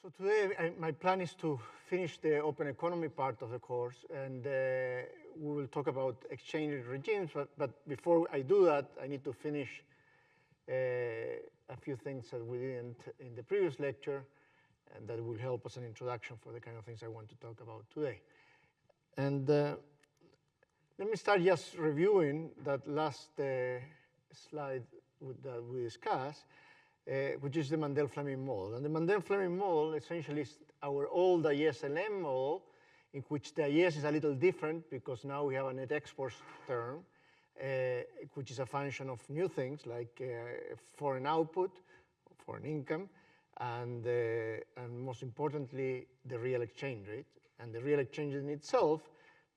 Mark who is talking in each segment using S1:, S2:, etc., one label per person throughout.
S1: So today, my plan is to finish the open economy part of the course, and we will talk about exchange rate regimes. But before I do that, I need to finish a few things that we didn't in the previous lecture, and that will help as an introduction for the kind of things I want to talk about today. And let me start just reviewing that last slide that we discussed, which is the Mundell-Fleming model. And the Mundell-Fleming model essentially is our old IS-LM model, in which the IS is a little different because now we have a net exports term, which is a function of new things like foreign output, foreign income, and most importantly, the real exchange rate. And the real exchange rate in itself,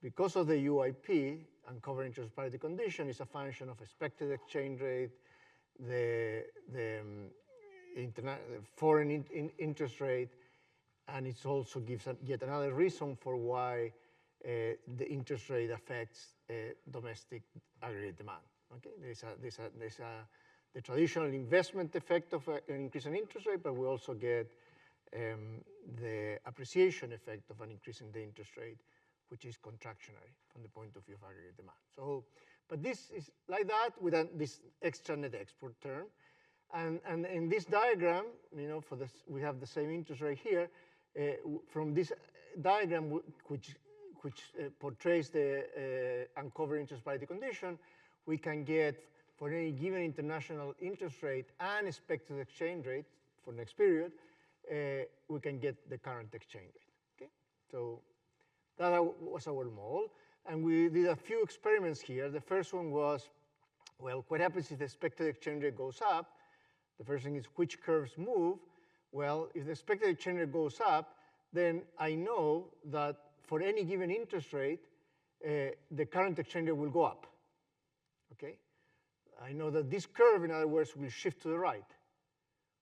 S1: because of the UIP, uncovered interest parity condition, is a function of expected exchange rate, the foreign interest rate, and it also gives yet another reason for why the interest rate affects domestic aggregate demand. Okay, there's the traditional investment effect of an increase in interest rate, but we also get the appreciation effect of an increase in the interest rate, which is contractionary from the point of view of aggregate demand. So, but this is like that with this extra net export term. And in this diagram, for this, we have the same interest rate here. From this diagram, which portrays the uncovered interest parity condition, we can get for any given international interest rate and expected exchange rate for next period, we can get the current exchange rate. Okay, so that was our model, and we did a few experiments here. The first one was, well, what happens if the expected exchange rate goes up? The first thing is which curves move. Well, if the expected exchange rate goes up, then I know that for any given interest rate, the current exchange rate will go up. Okay, I know that this curve, in other words, will shift to the right.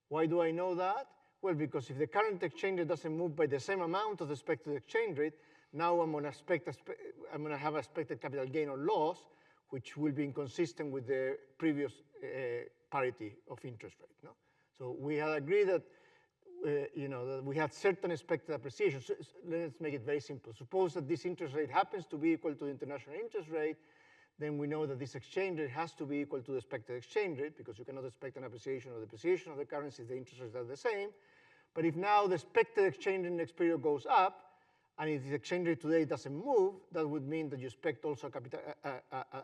S1: Why do I know that? Well, because if the current exchange rate doesn't move by the same amount of the expected exchange rate, now I'm going to have expected capital gain or loss, which will be inconsistent with the previous parity of interest rate. No? So we had agreed that that we had certain expected appreciation. So let's make it very simple. Suppose that this interest rate happens to be equal to the international interest rate, then we know that this exchange rate has to be equal to the expected exchange rate, because you cannot expect an appreciation or depreciation of the currency if the interest rates are the same. But if now the expected exchange rate in the next period goes up, and if the exchange rate today doesn't move, that would mean that you expect also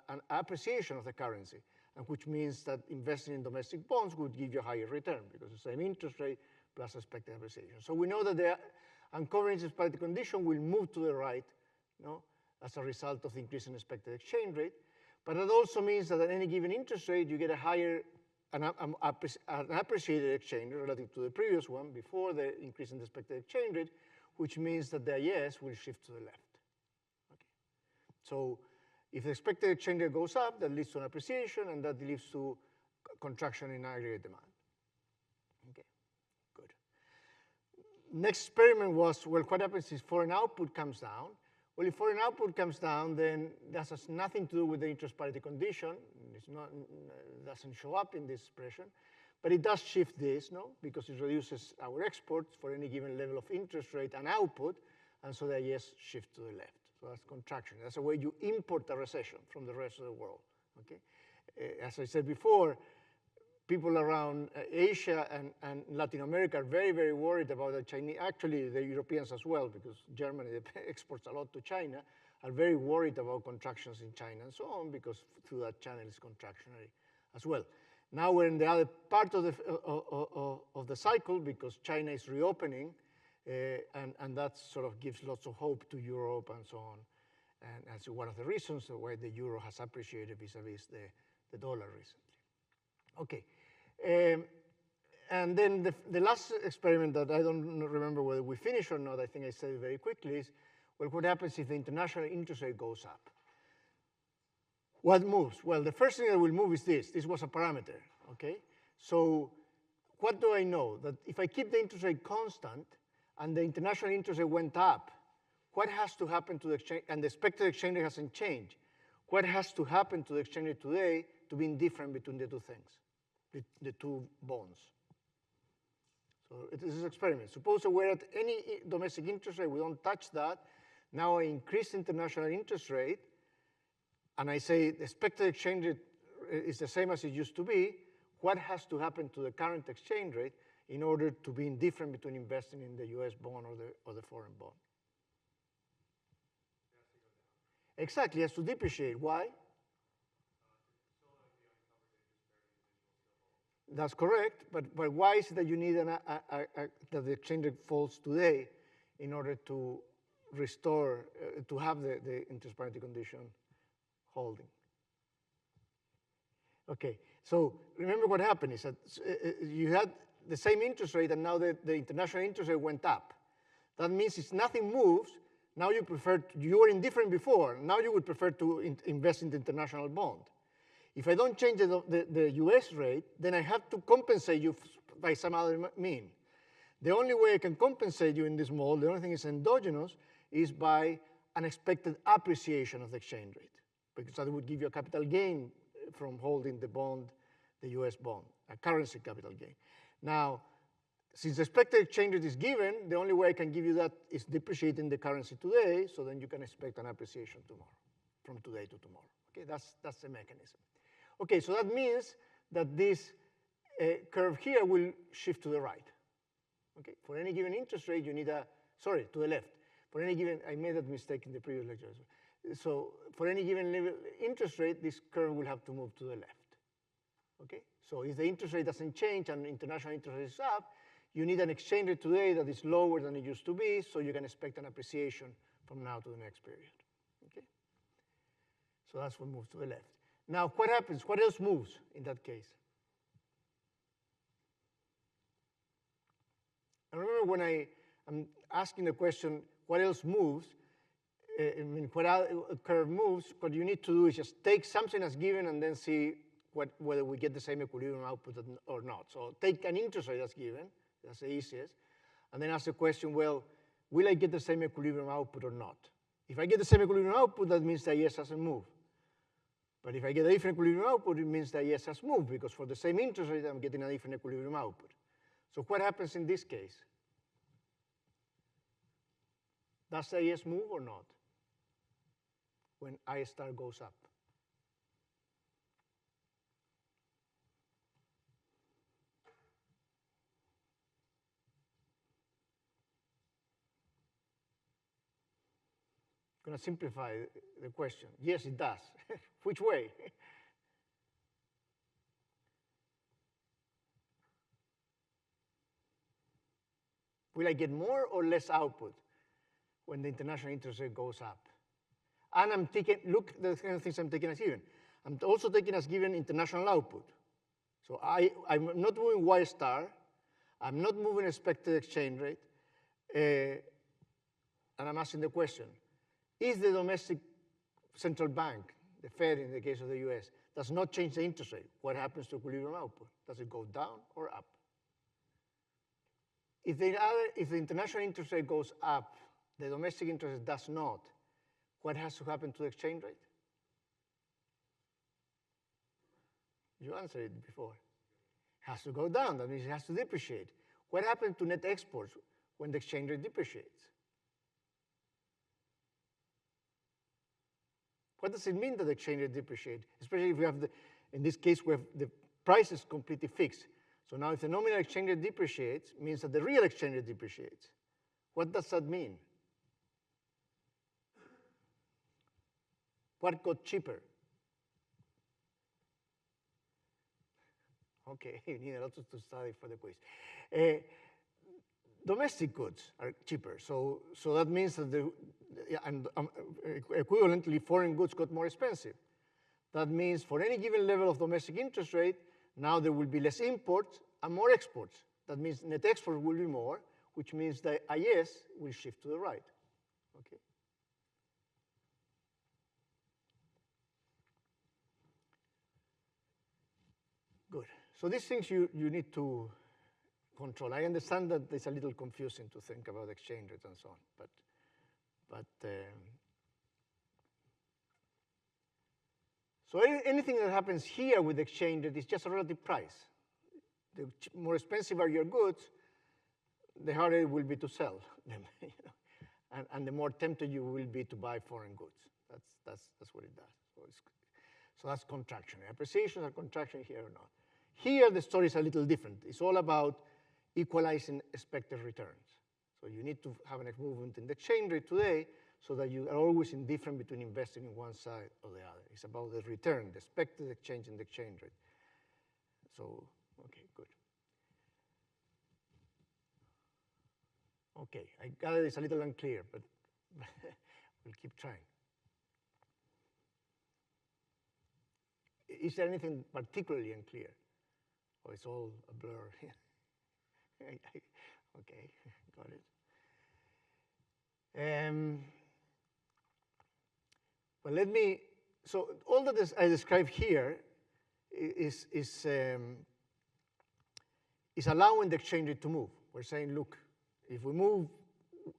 S1: an appreciation of the currency, and which means that investing in domestic bonds would give you a higher return, because the same interest rate plus expected appreciation. So we know that the uncovered interest parity condition will move to the right, as a result of the increase in expected exchange rate. But that also means that at any given interest rate, you get a higher, an appreciated exchange rate relative to the previous one before the increase in the expected exchange rate, which means that the IS will shift to the left. Okay. So if the expected exchange rate goes up, that leads to an appreciation, and that leads to contraction in aggregate demand. Okay, good. Next experiment was, well, what happens if foreign output comes down? Well, if foreign output comes down, then that has nothing to do with the interest parity condition. It doesn't show up in this expression. But it does shift this, because it reduces our exports for any given level of interest rate and output, and so the IS shifts to the left. So that's contraction. That's a way you import a recession from the rest of the world. Okay? As I said before, people around Asia and Latin America are very, very worried about the Chinese. Actually, the Europeans as well, because Germany exports a lot to China, are very worried about contractions in China and so on, because through that channel is contractionary as well. Now we're in the other part of the cycle, because China is reopening, and that sort of gives lots of hope to Europe and so on. And that's one of the reasons why the euro has appreciated vis-a-vis the dollar recently. Okay. And then the last experiment that I don't remember whether we finished or not, I think I said it very quickly, is, well, what happens if the international interest rate goes up? What moves? Well, the first thing that will move is this. This was a parameter, okay? So what do I know? That if I keep the interest rate constant and the international interest rate went up, what has to happen to the exchange, and the expected exchange rate hasn't changed, what has to happen to the exchange rate today to be indifferent between the two things, the two bonds? So it is an experiment. Suppose we're at any domestic interest rate, we don't touch that. Now I increase international interest rate, and I say the expected exchange rate is the same as it used to be. What has to happen to the current exchange rate in order to be indifferent between investing in the US bond or the foreign bond? Exactly, it has to depreciate. Why? That's correct, but why is it that you need that the exchange rate falls today in order to restore, to have the interest parity condition holding? Okay, so remember what happened is that you had the same interest rate and now the international interest rate went up. That means if nothing moves, now you you were indifferent before, now you would prefer to invest in the international bond. If I don't change the US rate, then I have to compensate you by some other mean. The only way I can compensate you in this model, the only thing is endogenous, is by an expected appreciation of the exchange rate, because that would give you a capital gain from holding the bond, the US bond, a currency capital gain. Now, since the expected exchange rate is given, the only way I can give you that is depreciating the currency today, so then you can expect an appreciation tomorrow, from today to tomorrow. Okay, that's the mechanism. Okay, so that means that this curve here will shift to the right. Okay, for any given interest rate, you need sorry, to the left. For any given, I made that mistake in the previous lecture as well. So for any given level interest rate, this curve will have to move to the left. Okay, so if the interest rate doesn't change and international interest rate is up, you need an exchange rate today that is lower than it used to be, so you can expect an appreciation from now to the next period. Okay, so that's what moves to the left. Now, what happens? What else moves in that case? And remember when I'm asking the question, what else moves? I mean, what a curve moves, what you need to do is just take something as given and then see whether we get the same equilibrium output or not. So take an interest rate as given, that's the easiest, and then ask the question, well, will I get the same equilibrium output or not? If I get the same equilibrium output, that means that yes hasn't moved. But if I get a different equilibrium output, it means that yes has moved, because for the same interest rate, I'm getting a different equilibrium output. So what happens in this case? Does the yes move or not when I star goes up? I'm going to simplify the question. Yes, it does. Which way? Will I get more or less output when the international interest rate goes up? And I'm taking, look, the kind of things I'm taking as given. I'm also taking as given international output. So I'm not moving Y star. I'm not moving expected exchange rate. And I'm asking the question, is the domestic central bank, the Fed in the case of the US, does not change the interest rate, what happens to equilibrium output? Does it go down or up? If the international interest rate goes up, the domestic interest rate does not, what has to happen to the exchange rate? You answered it before. It has to go down. That means it has to depreciate. What happens to net exports when the exchange rate depreciates? What does it mean that the exchange rate depreciates? Especially if we have, in this case, we have the price is completely fixed. So now if the nominal exchange rate depreciates, it means that the real exchange rate depreciates. What does that mean? What got cheaper? Okay, you need a lot to study for the quiz. Domestic goods are cheaper, so that means that equivalently foreign goods got more expensive. That means for any given level of domestic interest rate, now there will be less imports and more exports. That means net exports will be more, which means the IS will shift to the right. Okay. Good. So these things you need to control. I understand that it's a little confusing to think about exchange rates and so on, so anything that happens here with exchange rate is just a relative price. The more expensive are your goods, the harder it will be to sell them. And the more tempted you will be to buy foreign goods. That's what it does. So that's contraction. Appreciation or contraction here or not. Here the story is a little different. It's all about equalizing expected returns. So you need to have a movement in the exchange rate today so that you are always indifferent between investing in one side or the other. It's about the return, the expected exchange in the exchange rate. So, okay, good. Okay, I gather it's a little unclear, but we'll keep trying. Is there anything particularly unclear? Or it's all a blur? Okay, got it. Well, let me, so all that I described here is allowing the exchange rate to move. We're saying, look, if we move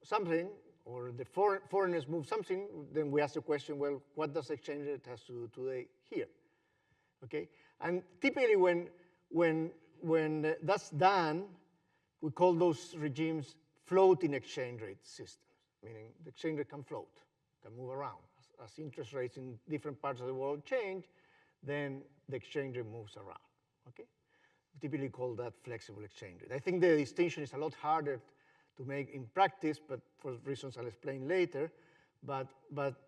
S1: something, or the foreigners move something, then we ask the question, well, what does the exchange rate has to do today here? Okay, and typically when that's done, we call those regimes floating exchange rate systems, meaning the exchange rate can float, can move around. As interest rates in different parts of the world change, then the exchange rate moves around, okay? We typically call that flexible exchange rate. I think the distinction is a lot harder to make in practice, but for reasons I'll explain later, but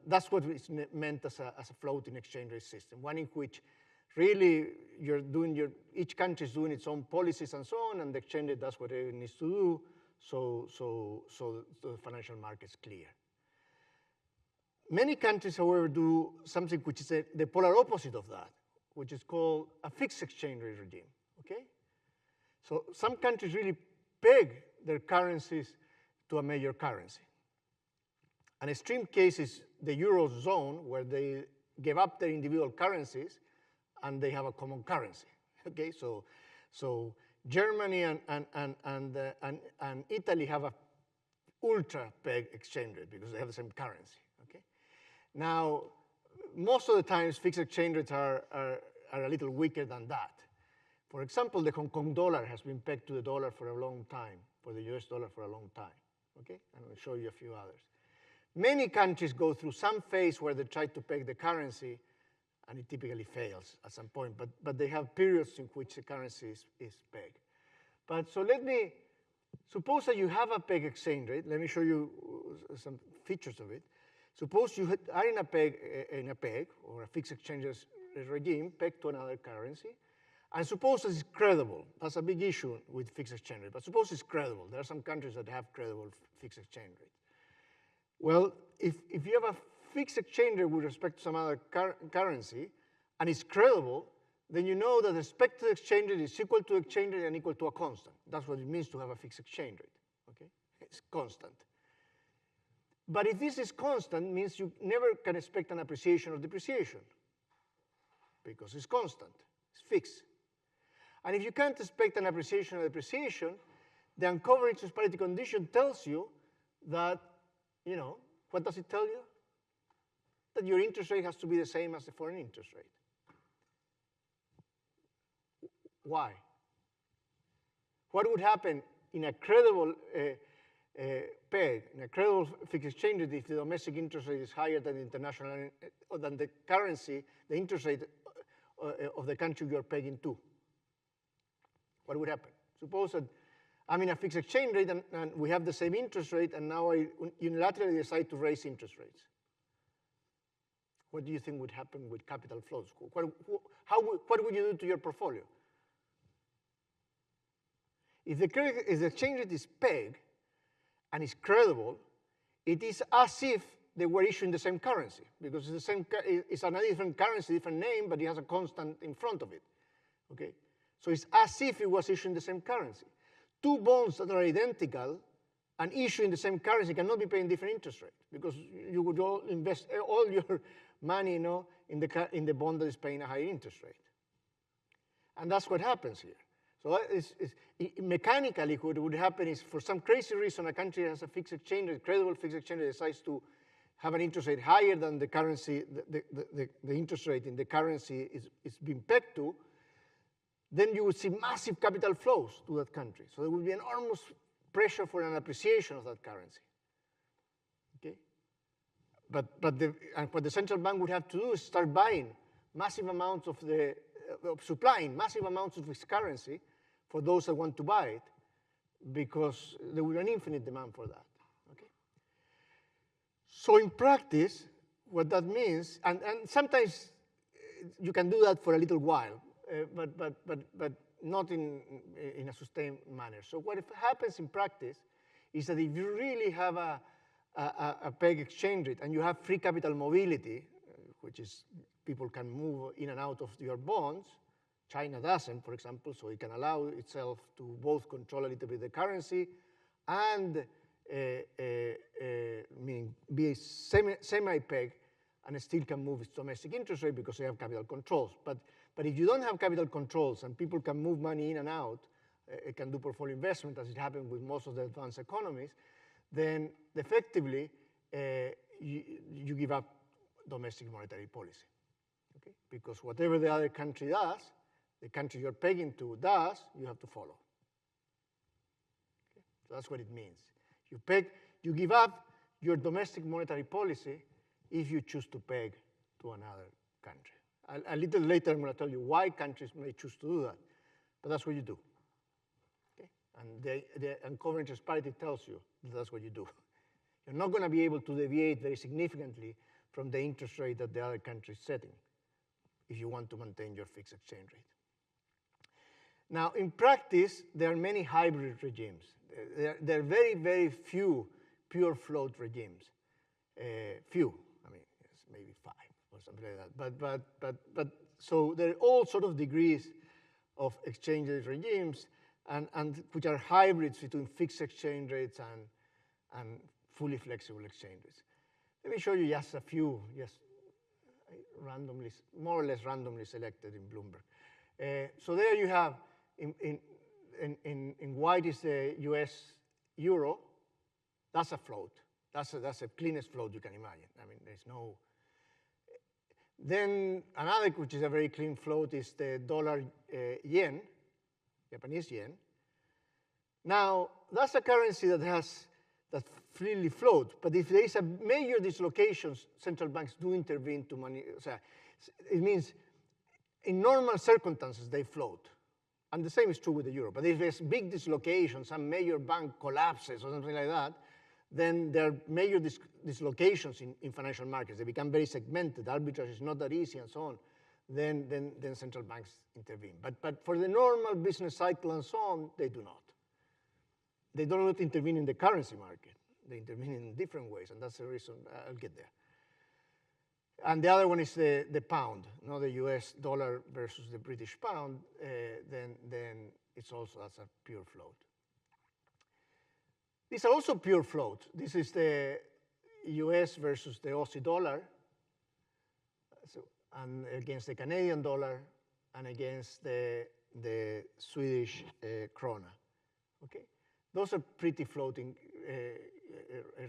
S1: that's what is meant as a floating exchange rate system, one in which really you're doing each country is doing its own policies and so on, and the exchange rate does what it needs to do, so the financial market's clear. Many countries, however, do something which is the polar opposite of that, which is called a fixed exchange rate regime, okay? So some countries really peg their currencies to a major currency. An extreme case is the Eurozone, where they give up their individual currencies and they have a common currency, okay? So Germany and Italy have a ultra peg exchange rate because they have the same currency, okay? Now, most of the times fixed exchange rates are a little weaker than that. For example, the Hong Kong dollar has been pegged to the dollar for a long time, for the US dollar for a long time, okay? And I'll show you a few others. Many countries go through some phase where they try to peg the currency, and it typically fails at some point, but they have periods in which the currency is pegged. But so suppose that you have a peg exchange rate. Let me show you some features of it. Suppose you are in a peg or a fixed exchange rate regime pegged to another currency, and suppose it's credible. That's a big issue with fixed exchange rate, but suppose it's credible. There are some countries that have credible fixed exchange rates. Well, if you have a fixed exchange rate with respect to some other currency, and it's credible, then you know that the expected exchange rate is equal to exchange rate and equal to a constant. That's what it means to have a fixed exchange rate, okay? It's constant. But if this is constant, it means you never can expect an appreciation or depreciation because it's constant, it's fixed. And if you can't expect an appreciation or depreciation, the uncovered interest parity condition tells you that, you know, what does it tell you? That your interest rate has to be the same as the foreign interest rate. Why? What would happen in a credible peg, in a credible fixed exchange rate, if the domestic interest rate is higher than the international, or than the currency, the interest rate of the country you're pegging to? What would happen? Suppose that I'm in a fixed exchange rate and we have the same interest rate, and now I unilaterally decide to raise interest rates. What do you think would happen with capital flows? What would you do to your portfolio? If the exchange rate is pegged and is credible, it is as if they were issuing the same currency, because it's the same. It's a different currency, different name, but it has a constant in front of it. Okay, so it's as if it was issuing the same currency. Two bonds that are identical and issuing the same currency cannot be paying different interest rates, because you would all invest all your money, you know, in the bond that is paying a higher interest rate. And that's what happens here. So mechanically, what would happen is, for some crazy reason, a country has a fixed exchange rate, credible fixed exchange rate, decides to have an interest rate higher than the currency, the interest rate in the currency is being pegged to, then you would see massive capital flows to that country. So there would be enormous pressure for an appreciation of that currency. Okay? But what the central bank would have to do is start buying massive amounts of supplying massive amounts of its currency for those that want to buy it, because there will be an infinite demand for that. Okay? So in practice, what that means, and sometimes you can do that for a little while, but not in a sustained manner. So what happens in practice is that if you really have a peg exchange rate and you have free capital mobility, which is people can move in and out of your bonds, China doesn't, for example, so it can allow itself to both control a little bit the currency and meaning be a semi-peg, and it still can move its domestic interest rate because they have capital controls. But if you don't have capital controls and people can move money in and out, it can do portfolio investment, as it happened with most of the advanced economies, then effectively you give up domestic monetary policy. Okay? Because whatever the other country does, the country you're pegging to does, you have to follow. Okay? So that's what it means. You give up your domestic monetary policy if you choose to peg to another country. A little later, I'm going to tell you why countries may choose to do that, but that's what you do. Okay? And coverage disparity tells you that that's what you do. You're not going to be able to deviate very significantly from the interest rate that the other country is setting if you want to maintain your fixed exchange rate. Now, in practice, there are many hybrid regimes. There are very, very few pure float regimes. Few, I mean, it's maybe 5 or something like that. But so there are all sort of degrees of exchange rate regimes, and which are hybrids between fixed exchange rates and fully flexible exchange rates. Let me show you just a few, just randomly, more or less randomly selected in Bloomberg. So there you have, in white is the US euro. That's a float. That's the cleanest float you can imagine. I mean, there's no. Then another, which is a very clean float, is the dollar yen, Japanese yen. Now, that's a currency that freely float. But if there is a major dislocation, central banks do intervene to money. So it means in normal circumstances, they float. And the same is true with the euro. But if there's big dislocation, some major bank collapses or something like that, then there are major dislocations in financial markets. They become very segmented. Arbitrage is not that easy and so on. Then central banks intervene. But for the normal business cycle and so on, they do not. They do not intervene in the currency market. They intervene in different ways, and that's the reason I'll get there. And the other one is the pound, the US dollar versus the British pound. Then it's also, that's a pure float. These are also pure float. This is the US versus the Aussie dollar, and against the Canadian dollar, and against the Swedish krona. Okay, those are pretty floating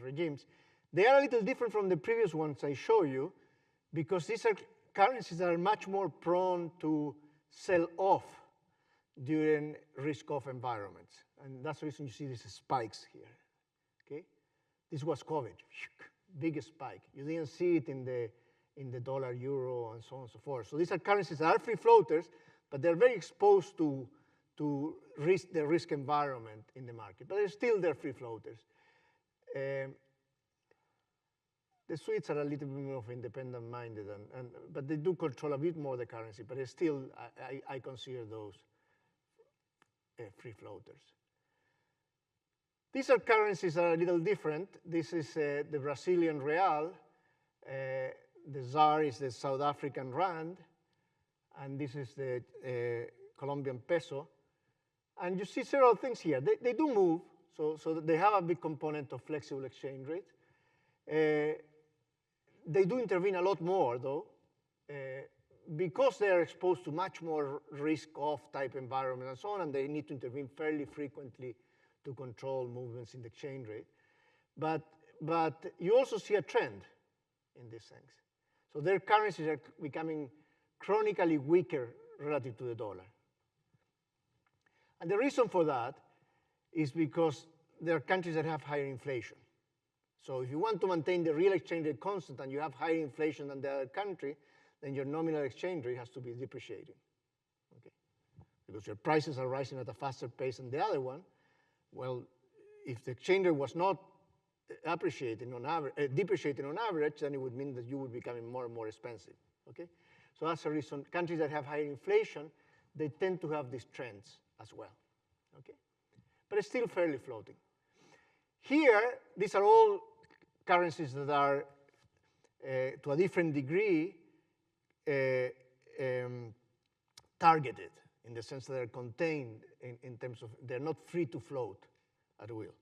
S1: regimes. They are a little different from the previous ones I show you, because these are currencies that are much more prone to sell off during risk-off environments. And that's the reason you see these spikes here, okay? This was COVID, biggest spike. You didn't see it in the dollar, euro, and so on and so forth. So these are currencies that are free floaters, but they're very exposed to the risk environment in the market. But they're free floaters. The Swedes are a little bit more independent-minded, but they do control a bit more the currency, but it's still, I consider those free floaters. These are currencies that are a little different. This is the Brazilian real. The ZAR is the South African rand. And this is the Colombian peso. And you see several things here. They do move, so they have a big component of flexible exchange rate. They do intervene a lot more, though, because they are exposed to much more risk-off type environment and so on, and they need to intervene fairly frequently to control movements in the exchange rate. But you also see a trend in these things. So their currencies are becoming chronically weaker relative to the dollar. And the reason for that is because there are countries that have higher inflation. So if you want to maintain the real exchange rate constant and you have higher inflation than the other country, then your nominal exchange rate has to be depreciating, okay? Because your prices are rising at a faster pace than the other one. Well, if the exchange rate was not depreciating on average, then it would mean that you would be becoming more and more expensive, okay? So that's the reason countries that have higher inflation, they tend to have these trends as well, okay? But it's still fairly floating. Here, these are all currencies that are, to a different degree, targeted, in the sense that they're contained in terms of, they're not free to float at will.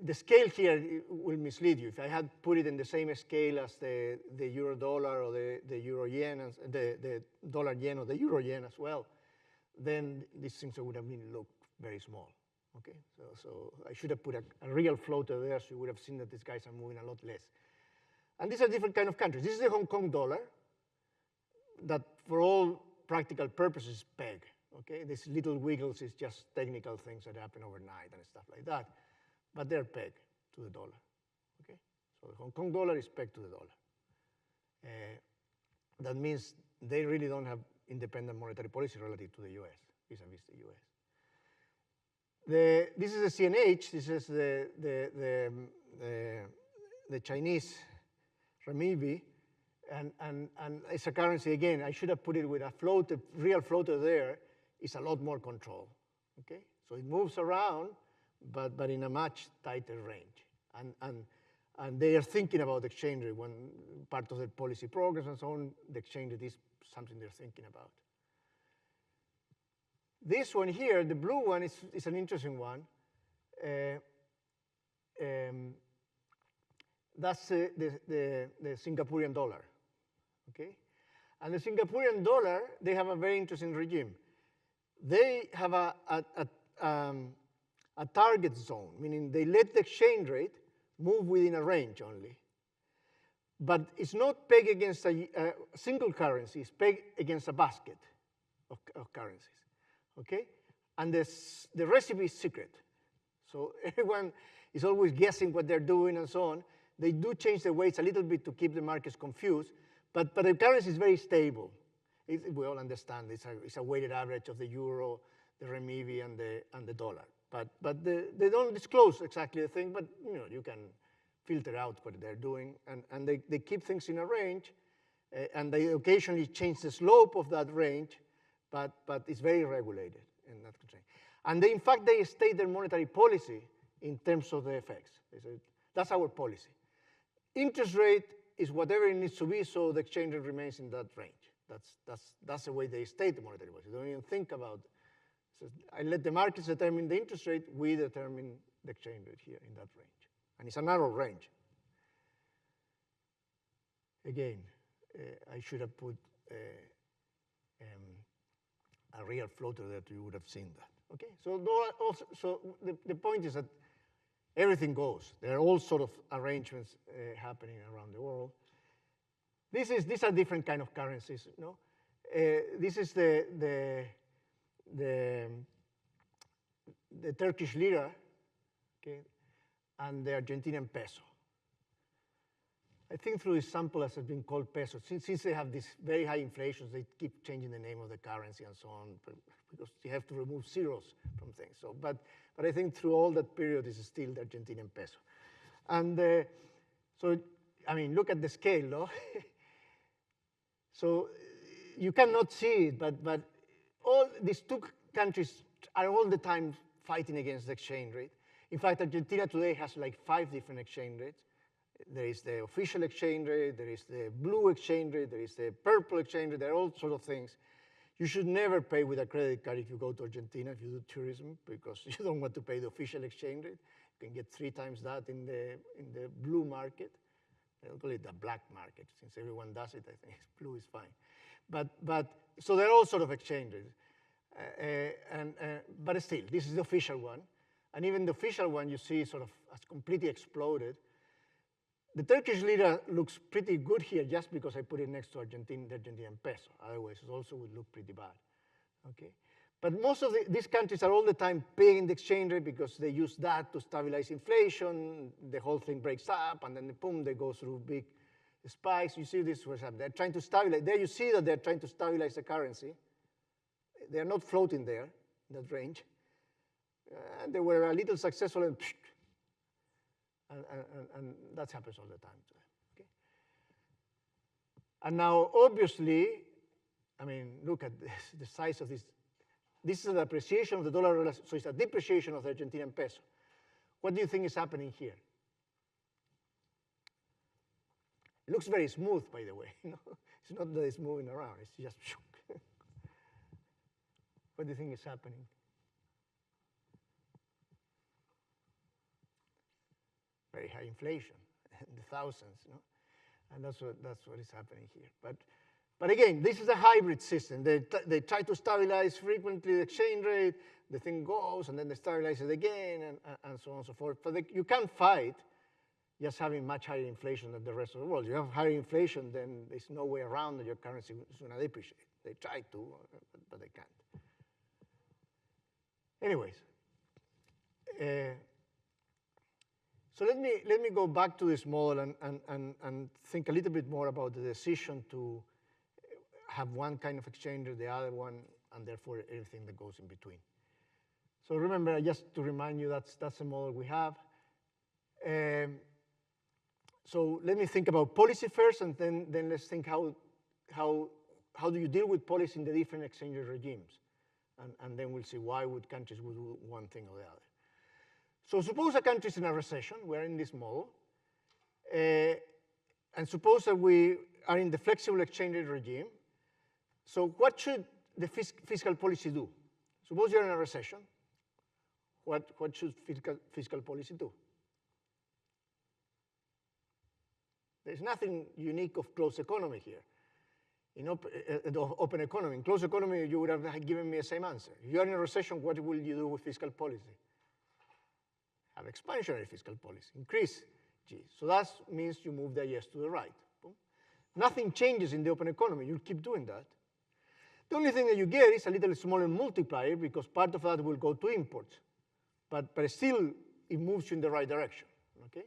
S1: The scale here will mislead you. If I had put it in the same scale as the euro dollar or the euro yen, and the dollar yen or the euro yen as well, then these things would have been looked very small. Okay, so I should have put a real floater there, so you would have seen that these guys are moving a lot less. And these are different kind of countries. This is the Hong Kong dollar that, for all practical purposes, peg. Okay, these little wiggles is just technical things that happen overnight and stuff like that, but they're pegged to the dollar. Okay, so the Hong Kong dollar is pegged to the dollar. That means they really don't have independent monetary policy relative to the U.S. vis-a-vis the U.S. This is the CNH. This is the Chinese renminbi, and it's a currency, again, I should have put it with a floater, real floater there. It's a lot more control, okay? So it moves around, but in a much tighter range. And they are thinking about the exchange rate when part of their policy programs and so on, the exchange rate is something they're thinking about. This one here, the blue one, is an interesting one. That's the Singaporean dollar, okay? And the Singaporean dollar, they have a very interesting regime. They have a target zone, meaning they let the exchange rate move within a range only. But it's not pegged against a single currency, it's pegged against a basket of currencies. Okay, and the recipe is secret. So everyone is always guessing what they're doing and so on. They do change the weights a little bit to keep the markets confused, but the currency is very stable. We all understand it's a weighted average of the euro, the renminbi, and the dollar. But they don't disclose exactly the thing, but you can filter out what they're doing, and they keep things in a range, and they occasionally change the slope of that range. But it's very regulated in that country. And in fact, they state their monetary policy in terms of the effects. They say, that's our policy. Interest rate is whatever it needs to be so the exchange rate remains in that range. That's the way they state the monetary policy. They don't even think about it. So I let the markets determine the interest rate, we determine the exchange rate here in that range. And it's a narrow range. Again, I should have put a real floater that you would have seen that. Okay, so the point is that everything goes. There are all sort of arrangements happening around the world. These are different kind of currencies. This is the Turkish lira, okay, and the Argentinian peso. I think through this sample as has been called peso, since they have this very high inflation, they keep changing the name of the currency and so on, because you have to remove zeros from things. So, but I think through all that period, it's still the Argentinian peso. And so, I mean, look at the scale, no? So you cannot see it, but all these two countries are all the time fighting against the exchange rate. In fact, Argentina today has like 5 different exchange rates. There is the official exchange rate, there is the blue exchange rate, there is the purple exchange rate, there are all sorts of things. You should never pay with a credit card if you go to Argentina, if you do tourism, because you don't want to pay the official exchange rate. You can get 3 times that in the blue market. They'll call it the black market. Since everyone does it, I think blue is fine. But so there are all sorts of exchange rates. But still, this is the official one. And even the official one, you see, sort of has completely exploded. The Turkish lira looks pretty good here just because I put it next to the Argentinian peso. Otherwise, it also would look pretty bad. Okay, But most of these countries are all the time paying the exchange rate because they use that to stabilize inflation. The whole thing breaks up, and then boom, they go through big spikes. You see this what's happening. They're trying to stabilize. There you see that they're trying to stabilize the currency. They're not floating there in that range. And they were a little successful, and that happens all the time to them. Okay? And now, obviously, I mean, look at this, the size of this. This is an appreciation of the dollar, so it's a depreciation of the Argentinian peso. What do you think is happening here? It looks very smooth, by the way. It's not that it's moving around, it's just what do you think is happening? Very high inflation, in the thousands, and that's what is happening here. But again, this is a hybrid system. They try to stabilize frequently the exchange rate, the thing goes, and then they stabilize it again, and so on and so forth. But you can't fight just having much higher inflation than the rest of the world. You have higher inflation, then there's no way around that your currency is going to depreciate. They try to, but they can't. Anyways, so let me go back to this model and think a little bit more about the decision to have one kind of exchange or the other one, and therefore everything that goes in between. So remember, just to remind you, that's the model we have. So let me think about policy first, and then let's think how do you deal with policy in the different exchange regimes, and then we'll see why would countries would do one thing or the other. So suppose a country is in a recession. We're in this model, and suppose that we are in the flexible exchange rate regime. So what should the fiscal policy do? Suppose you're in a recession. What should fiscal policy do? There's nothing unique of closed economy here. In open economy. In closed economy, you would have given me the same answer. If you're in a recession, what will you do with fiscal policy? Have expansionary fiscal policy, increase G. So that means you move the yes to the right. Boom. Nothing changes in the open economy. You'll keep doing that. The only thing that you get is a little smaller multiplier because part of that will go to imports. But still, it moves you in the right direction, okay?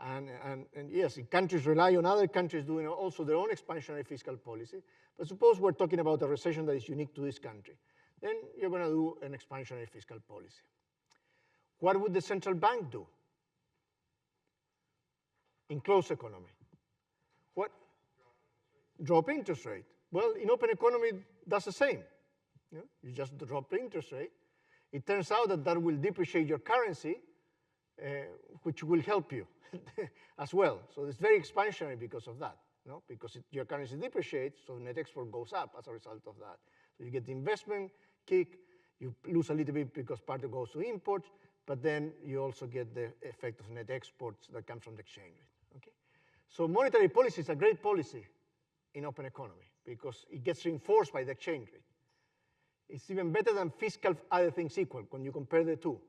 S1: And yes, countries rely on other countries doing also their own expansionary fiscal policy. But suppose we're talking about a recession that is unique to this country. Then you're going to do an expansionary fiscal policy. What would the central bank do in closed economy? What? Drop interest rate. Well, in open economy, that's the same. You just drop the interest rate. It turns out that will depreciate your currency, which will help you as well. So it's very expansionary because of that, because your currency depreciates, so net export goes up as a result of that. So you get the investment kick, you lose a little bit because part of it goes to imports, but then you also get the effect of net exports that come from the exchange rate, okay? So monetary policy is a great policy in open economy because it gets reinforced by the exchange rate. It's even better than fiscal other things equal when you compare the two.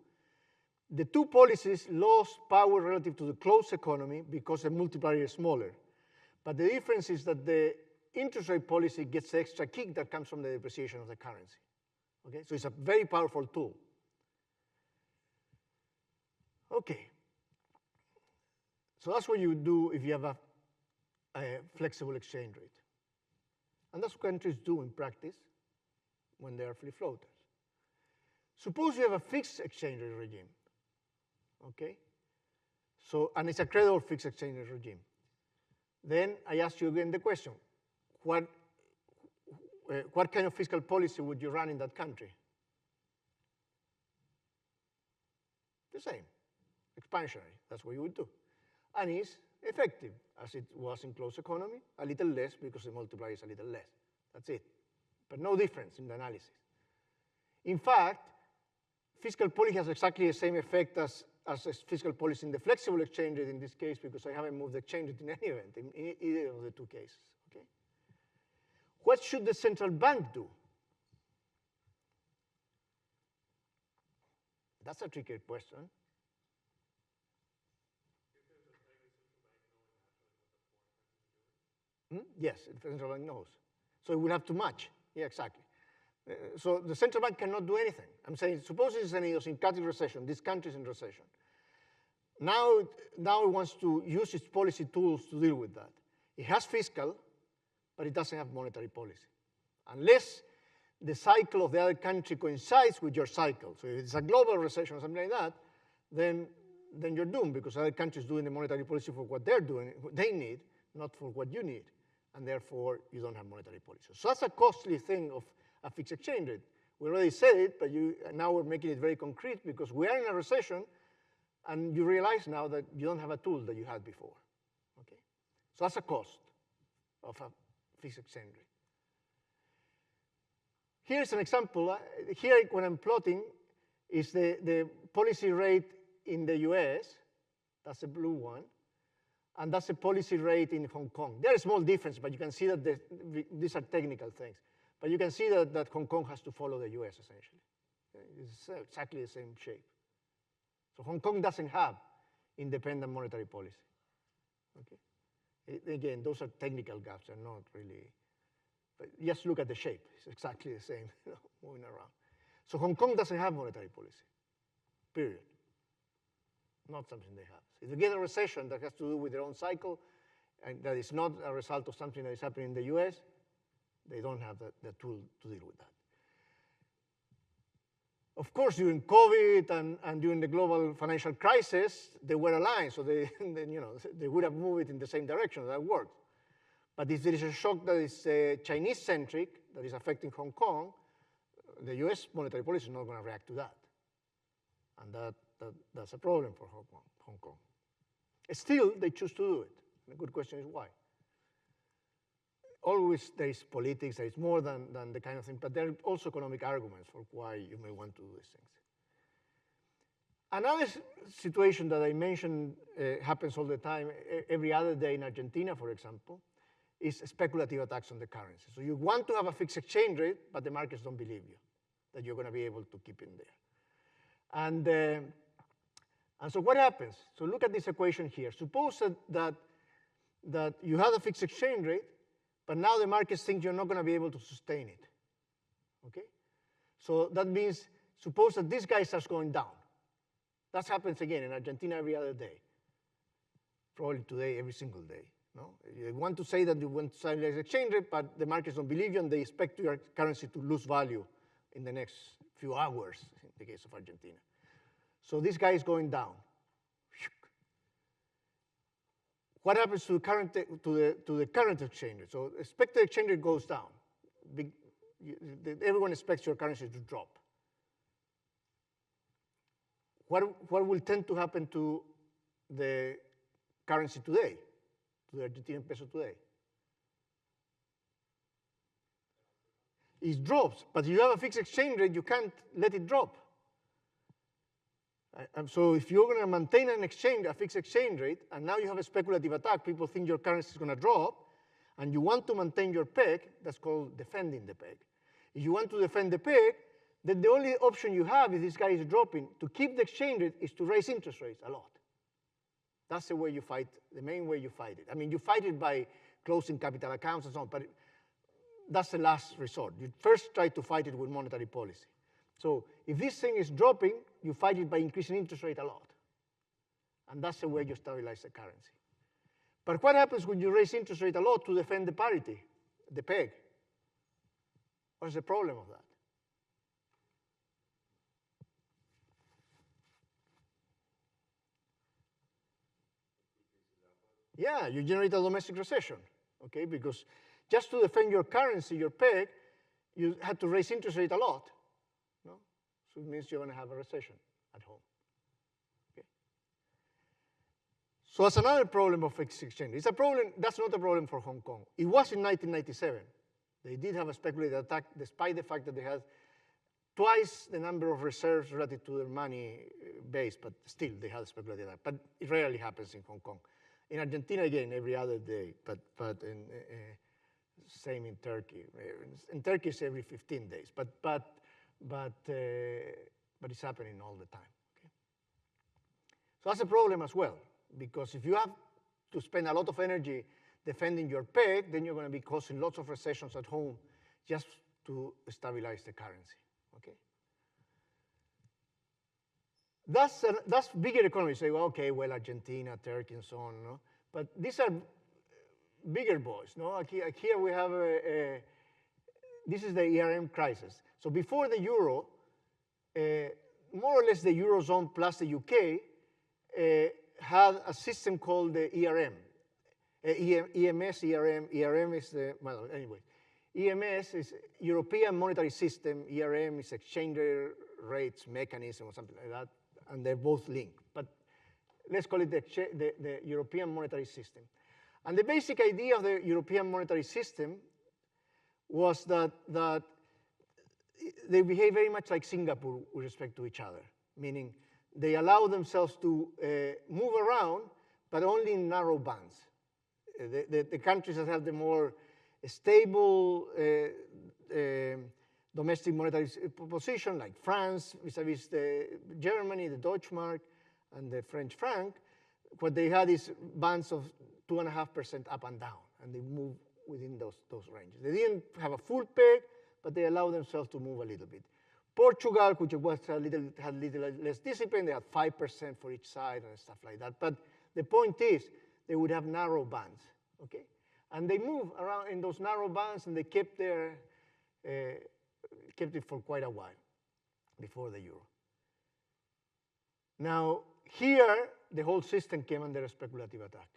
S1: The two policies lost power relative to the closed economy because the multiplier is smaller. But the difference is that the interest rate policy gets the extra kick that comes from the depreciation of the currency. Okay, so it's a very powerful tool. Okay, so that's what you do if you have a flexible exchange rate. And that's what countries do in practice when they are free floaters. Suppose you have a fixed exchange rate regime, okay? So, and it's a credible fixed exchange rate regime. Then I ask you again the question, what kind of fiscal policy would you run in that country? The same, expansionary, that's what you would do. And it's effective, as it was in closed economy, a little less because the multiplier is a little less. That's it. But no difference in the analysis. In fact, fiscal policy has exactly the same effect as fiscal policy in the flexible exchange rate in this case because I haven't moved the exchange rate in any event, in either of the two cases. Okay? What should the central bank do? That's a tricky question. Yes, the central bank knows. So it will have to match. Yeah, exactly. So the central bank cannot do anything. I'm saying, suppose it's an idiosyncratic recession, this country's in recession. Now it wants to use its policy tools to deal with that. It has fiscal, but it doesn't have monetary policy. Unless the cycle of the other country coincides with your cycle. So if it's a global recession or something like that, then you're doomed, because other countries doing the monetary policy for what they're doing, what they need, not for what you need. And therefore, you don't have monetary policy. So that's a costly thing of a fixed exchange rate. We already said it, but now we're making it very concrete, because we are in a recession, and you realize now that you don't have a tool that you had before. Okay? So that's a cost of a fixed exchange rate. Here's an example. Here, what I'm plotting is the policy rate in the US. That's the blue one. And that's the policy rate in Hong Kong. There is a small difference, but you can see that these are technical things. But you can see that Hong Kong has to follow the US, essentially. It's exactly the same shape. So Hong Kong doesn't have independent monetary policy. Okay? Again, those are technical gaps. They're not really. But just look at the shape. It's exactly the same, moving around. So Hong Kong doesn't have monetary policy, period. Not something they have. So if you get a recession that has to do with their own cycle, and that is not a result of something that is happening in the US, they don't have the tool to deal with that. Of course, during COVID and during the global financial crisis, they were aligned, so they would have moved in the same direction. That worked. But if there is a shock that is Chinese-centric, that is affecting Hong Kong, the US monetary policy is not going to react to that. And that's a problem for Hong Kong. Still, they choose to do it. The good question is why. Always there is politics, there is more than the kind of thing, but there are also economic arguments for why you may want to do these things. Another situation that I mentioned happens all the time, every other day in Argentina, for example, is speculative attacks on the currency. So you want to have a fixed exchange rate, but the markets don't believe you, that you're going to be able to keep it there. And so what happens? So look at this equation here. Suppose that you have a fixed exchange rate, but now the markets think you're not going to be able to sustain it. Okay? So that means, suppose that this guy starts going down. That happens again in Argentina every other day. Probably today, every single day. No? You want to say that you want to stabilize the exchange rate, but the markets don't believe you, and they expect your currency to lose value in the next few hours, in the case of Argentina. So this guy is going down. What happens to the current exchange rate? So expected exchange rate goes down. Everyone expects your currency to drop. What will tend to happen to the currency today, to the Argentinian peso today? It drops, but if you have a fixed exchange rate, you can't let it drop. So if you're going to maintain a fixed exchange rate, and now you have a speculative attack, people think your currency is going to drop, and you want to maintain your peg, that's called defending the peg. If you want to defend the peg, then the only option you have, if this guy is dropping, to keep the exchange rate is to raise interest rates a lot. That's the way you fight, the main way you fight it. I mean, you fight it by closing capital accounts and so on, but that's the last resort. You first try to fight it with monetary policy. So if this thing is dropping, you fight it by increasing interest rate a lot. And that's the way you stabilize the currency. But what happens when you raise interest rate a lot to defend the parity, the peg? What's the problem of that? Yeah, you generate a domestic recession, okay? Because just to defend your currency, your peg, you had to raise interest rate a lot. No? So it means you're going to have a recession at home. Okay? So that's another problem of fixed exchange. It's a problem, that's not a problem for Hong Kong. It was in 1997. They did have a speculative attack, despite the fact that they had twice the number of reserves relative to their money base, but still they had a speculative attack. But it rarely happens in Hong Kong. In Argentina, again, every other day, but same in Turkey. In Turkey, it's every 15 days, but it's happening all the time. Okay? So that's a problem as well, because if you have to spend a lot of energy defending your peg, then you're going to be causing lots of recessions at home just to stabilize the currency, okay? That's bigger economies. Say, well, okay, well, Argentina, Turkey, and so on, no? But these are bigger boys, no? Here we have this is the ERM crisis. So before the euro, more or less the Eurozone plus the UK had a system called the ERM. EMS, ERM, ERM is the, well, anyway. EMS is European Monetary System, ERM is exchange rates mechanism or something like that, and they're both linked. But let's call it the European Monetary System. And the basic idea of the European Monetary System was that they behave very much like Singapore with respect to each other, meaning they allow themselves to move around, but only in narrow bands. The countries that have the more stable domestic monetary position, like France vis-a-vis Germany, the Deutschmark, and the French franc, what they had is bands of 2.5% up and down, and they move within those ranges. They didn't have a full peg, but they allowed themselves to move a little bit. Portugal, which was had a little less discipline, they had 5% for each side and stuff like that. But the point is, they would have narrow bands, okay? And they move around in those narrow bands, and they kept it for quite a while before the euro. Now, here, the whole system came under a speculative attack.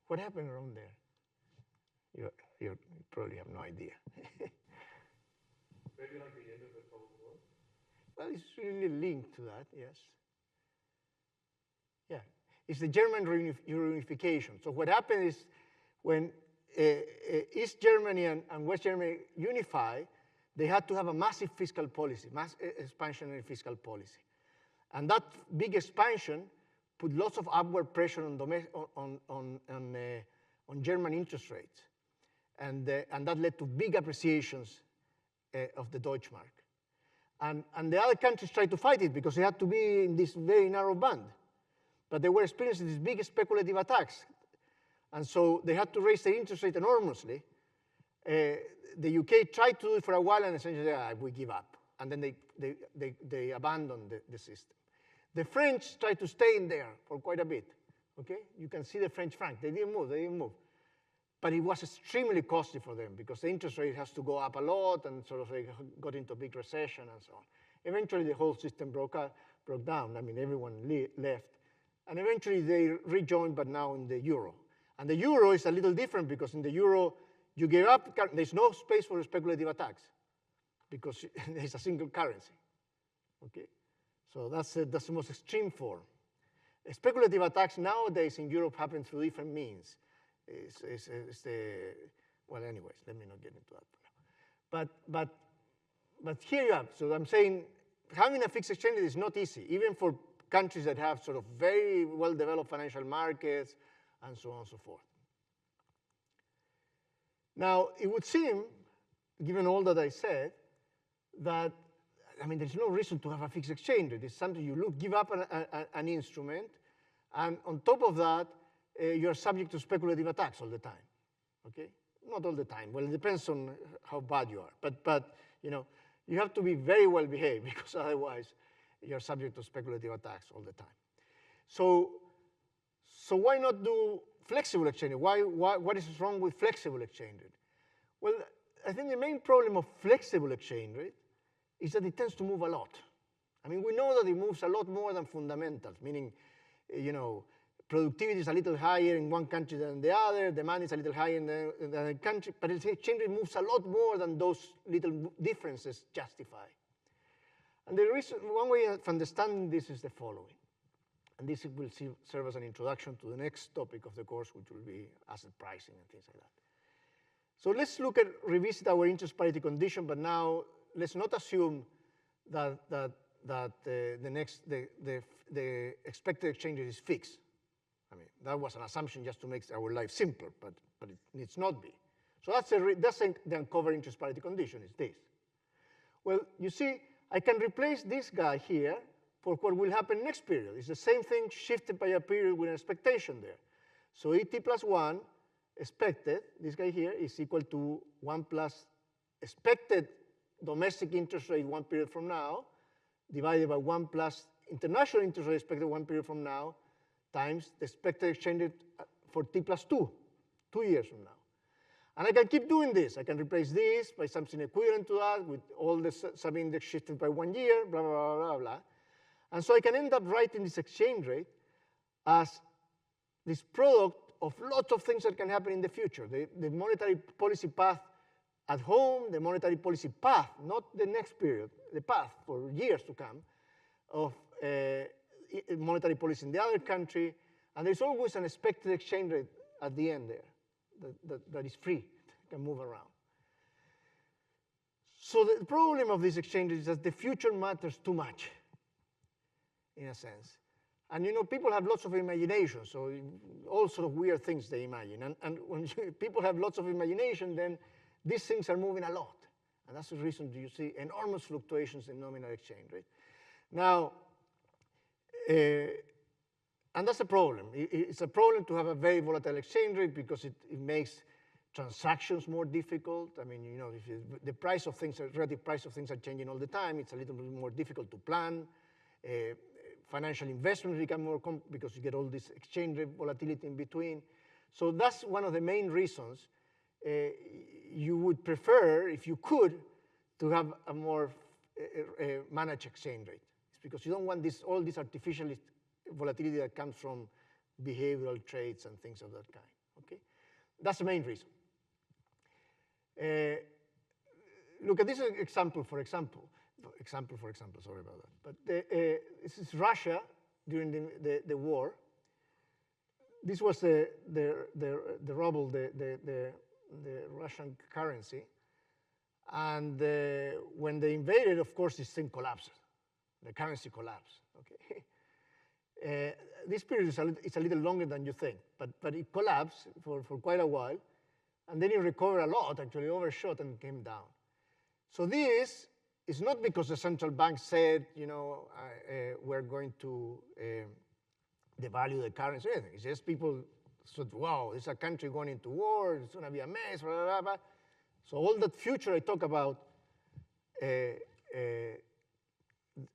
S1: What happened around there? You probably have no idea.
S2: Maybe like the end of the Cold War?
S1: Well, it's really linked to that, yes. Yeah, it's the German reunification. So what happened is when East Germany and West Germany unify, they had to have a massive fiscal policy, mass expansionary fiscal policy. And that big expansion put lots of upward pressure on German interest rates. And that led to big appreciations of the Deutschmark. And the other countries tried to fight it because they had to be in this very narrow band. But they were experiencing these big speculative attacks. And so they had to raise the interest rate enormously. The UK tried to do it for a while, and essentially, we give up. And then they abandoned the system. The French tried to stay in there for quite a bit. Okay, you can see the French franc. They didn't move. But it was extremely costly for them because the interest rate has to go up a lot, and sort of they got into a big recession and so on. Eventually, the whole system broke down. I mean, everyone left. And eventually, they rejoined, but now in the euro. And the euro is a little different because in the euro, you give up, there's no space for speculative attacks because it's a single currency, okay? So that's the most extreme form. Speculative attacks nowadays in Europe happen through different means. Well, anyways, let me not get into that for now. But here you have, so I'm saying having a fixed exchange rate is not easy, even for countries that have sort of very well-developed financial markets and so on and so forth. Now, it would seem, given all that I said, that, I mean, there's no reason to have a fixed exchange rate. It's something you give up an instrument, and on top of that, you're subject to speculative attacks all the time, okay? Not all the time. Well, it depends on how bad you are. But you know, you have to be very well behaved because otherwise you're subject to speculative attacks all the time. So why not do flexible exchange rate? What is wrong with flexible exchange rate? Well, I think the main problem of flexible exchange rate is that it tends to move a lot. I mean, we know that it moves a lot more than fundamentals, meaning, you know, productivity is a little higher in one country than the other, demand is a little higher in the other country, but the exchange rate moves a lot more than those little differences justify. And the reason, one way of understanding this is the following. And this will serve as an introduction to the next topic of the course, which will be asset pricing and things like that. So let's revisit our interest parity condition, but now let's not assume that the expected exchange rate is fixed. I mean, that was an assumption just to make our life simpler, but it needs not be. So that's the uncovered interest parity condition, is this. Well, you see, I can replace this guy here for what will happen next period. It's the same thing shifted by a period with an expectation there. So ET plus 1 expected, this guy here, is equal to 1 plus expected domestic interest rate 1 period from now, divided by 1 plus international interest rate expected 1 period from now, times the expected exchange rate for t plus 2, 2 years from now. And I can keep doing this. I can replace this by something equivalent to that with all the sub-index shifted by 1 year, blah, blah, blah, blah, blah. And so I can end up writing this exchange rate as this product of lots of things that can happen in the future. The monetary policy path at home, the monetary policy path, not the next period, the path for years to come of monetary policy in the other country. And there's always an expected exchange rate at the end there that is free, can move around. So the problem of this exchange is that the future matters too much, in a sense. And you know, people have lots of imagination, so all sort of weird things they imagine. And when people have lots of imagination, then these things are moving a lot. And that's the reason you see enormous fluctuations in nominal exchange rate. Now, and that's a problem. It's a problem to have a very volatile exchange rate because it makes transactions more difficult. I mean, you know, if the price of things, relative price of things are changing all the time, it's a little bit more difficult to plan. Financial investments become more because you get all this exchange rate volatility in between. So that's one of the main reasons you would prefer, if you could, to have a more managed exchange rate. It's because you don't want all this artificial volatility that comes from behavioral traits and things of that kind. Okay, that's the main reason. Look at this example, for example. Sorry about that. But this is Russia during the war. This was the ruble, the Russian currency. And when they invaded, of course, this thing collapsed. The currency collapsed. Okay. This period is a little longer than you think, but it collapsed for quite a while. And then it recovered a lot, actually overshot and came down. So this is not because the central bank said, you know, we're going to devalue the currency or anything. It's just people said, wow, it's a country going into war, it's going to be a mess, blah, blah, blah, blah. So all that future I talk about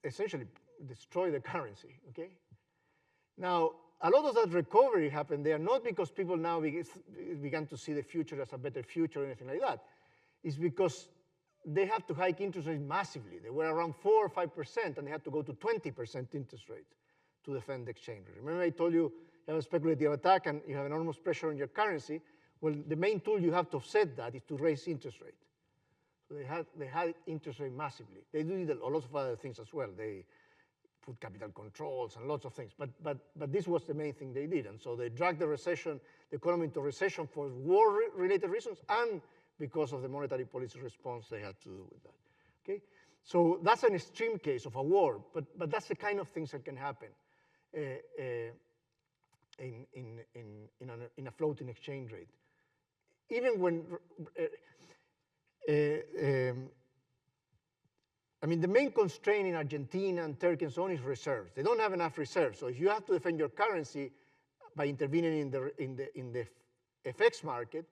S1: essentially destroy the currency, okay? Now, a lot of that recovery happened there, not because people now began to see the future as a better future or anything like that. It's because they had to hike interest rates massively. They were around 4 or 5%, and they had to go to 20% interest rates to defend the exchange rate. Remember I told you you have a speculative attack and you have enormous pressure on your currency. Well, the main tool you have to offset that is to raise interest rate. So they had interest rate massively. They did a lot of other things as well. They put capital controls and lots of things. But this was the main thing they did. And so they dragged the economy into recession for war-related reasons and because of the monetary policy response they had to do with that. Okay? So that's an extreme case of a war, but that's the kind of things that can happen in a floating exchange rate. Even when, I mean, the main constraint in Argentina and Turkey and so on is reserves. They don't have enough reserves. So if you have to defend your currency by intervening in the FX market,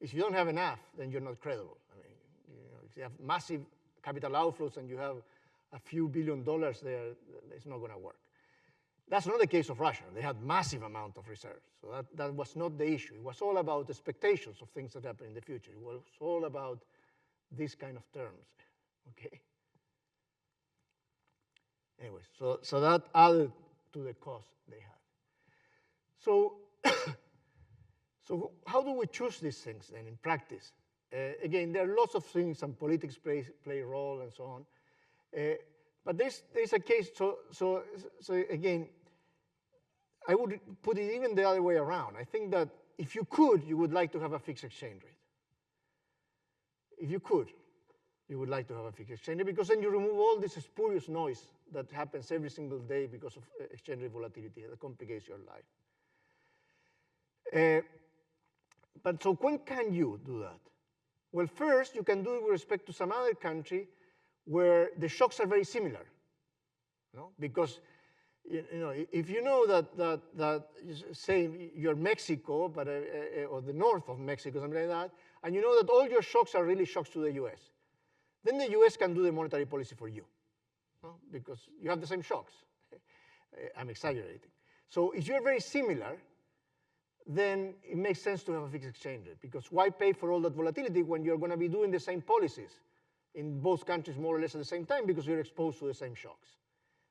S1: if you don't have enough, then you're not credible. I mean, you know, if you have massive capital outflows and you have a few $1 billion there, it's not going to work. That's not the case of Russia. They had massive amount of reserves. So that was not the issue. It was all about expectations of things that happen in the future. It was all about these kind of terms. Okay. Anyway, so that added to the cost they had. So, so how do we choose these things then in practice? Again, there are lots of things, and politics play a role and so on. But there's a case, so again, I would put it even the other way around. I think that if you could, you would like to have a fixed exchange rate. If you could, you would like to have a fixed exchange rate because then you remove all this spurious noise that happens every single day because of exchange rate volatility that complicates your life. But so when can you do that? Well, first, you can do it with respect to some other country where the shocks are very similar. You know? Because you know, if you know that say you're Mexico, but or the north of Mexico, something like that, and you know that all your shocks are really shocks to the U.S., then the U.S. can do the monetary policy for you, no? Because you have the same shocks. I'm exaggerating. So if you're very similar, then it makes sense to have a fixed exchange rate, because why pay for all that volatility when you're going to be doing the same policies in both countries more or less at the same time, because you're exposed to the same shocks.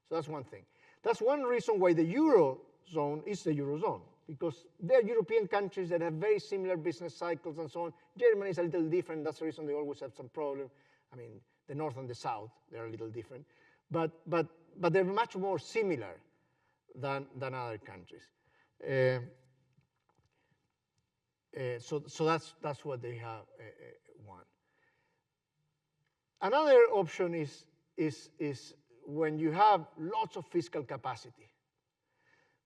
S1: So that's one thing. That's one reason why the Eurozone is the Eurozone, because there are European countries that have very similar business cycles and so on. Germany is a little different. That's the reason they always have some problem. I mean, the North and the South, they're a little different. But they're much more similar than other countries. So that's what they have want. Another option is when you have lots of fiscal capacity.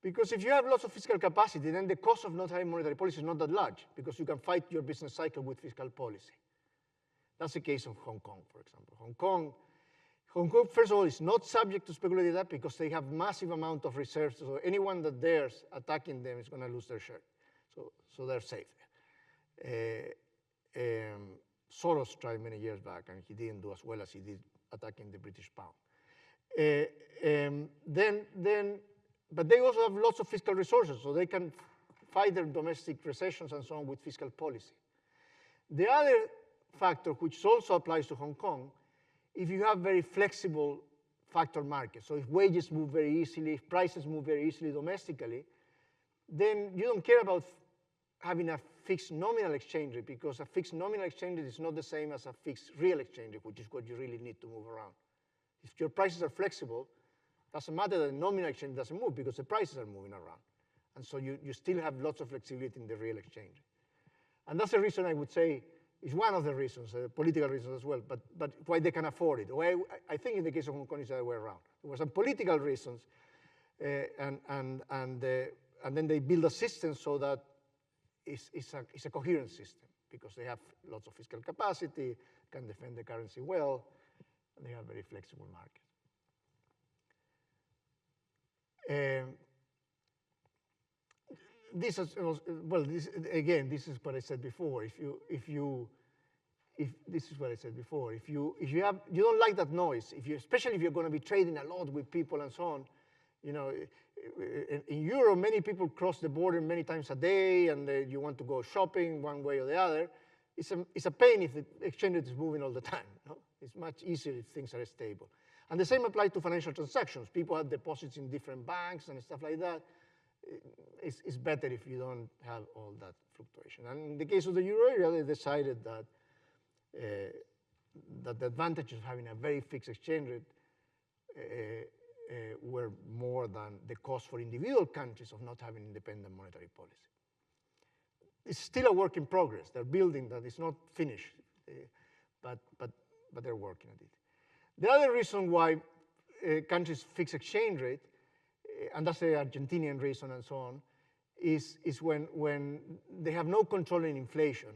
S1: Because if you have lots of fiscal capacity, then the cost of not having monetary policy is not that large, because you can fight your business cycle with fiscal policy. That's the case of Hong Kong, for example. Hong Kong, first of all, is not subject to speculative debt because they have massive amount of reserves. So anyone that dares attacking them is going to lose their shirt. So they're safe. Soros tried many years back, and he didn't do as well as he did attacking the British pound. But they also have lots of fiscal resources, so they can fight their domestic recessions and so on with fiscal policy. The other factor, which also applies to Hong Kong, if you have very flexible factor markets, so if wages move very easily, if prices move very easily domestically, then you don't care about having a fixed nominal exchange rate, because a fixed nominal exchange rate is not the same as a fixed real exchange rate, which is what you really need to move around. If your prices are flexible, doesn't matter that the nominal exchange doesn't move, because the prices are moving around. And so you still have lots of flexibility in the real exchange rate. And that's the reason I would say is one of the reasons, political reasons as well, but why they can afford it. Why I think in the case of Hong Kong, it's the other way around. There were some political reasons, and then they build a system so that it's a coherent system, because they have lots of fiscal capacity, can defend the currency well, and they have very flexible market. This is, well, again, this is what I said before. If this is what I said before, if you don't like that noise, especially if you're going to be trading a lot with people and so on, you know, in Europe, many people cross the border many times a day, and you want to go shopping one way or the other. It's a pain if the exchange rate is moving all the time. No? It's much easier if things are stable. And the same applies to financial transactions. People have deposits in different banks and stuff like that. It's better if you don't have all that fluctuation. And in the case of the euro area, they decided that the advantages of having a very fixed exchange rate were more than the cost for individual countries of not having independent monetary policy. It's still a work in progress. They're building that. It's not finished, but they're working at it. The other reason why countries fix exchange rate, and that's the Argentinian reason and so on, is when they have no control in inflation,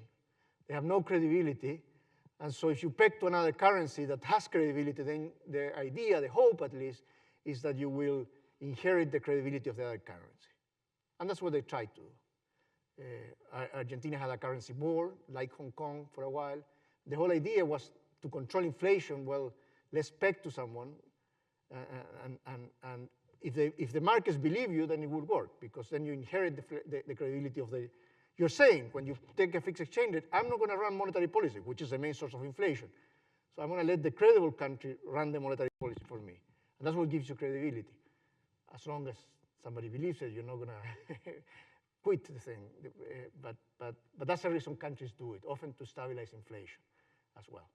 S1: they have no credibility, and so if you peg to another currency that has credibility, then the idea, the hope at least, is that you will inherit the credibility of the other currency. And that's what they tried to do. Argentina had a currency war, like Hong Kong for a while. The whole idea was to control inflation. Well, let's peg to someone, and if the markets believe you, then it would work, because then you inherit the credibility of the. You're saying, when you take a fixed exchange rate, I'm not going to run monetary policy, which is the main source of inflation. So I'm going to let the credible country run the monetary policy for me. And that's what gives you credibility. As long as somebody believes it, you're not going to quit the thing. But that's the reason countries do it, often to stabilize inflation as well.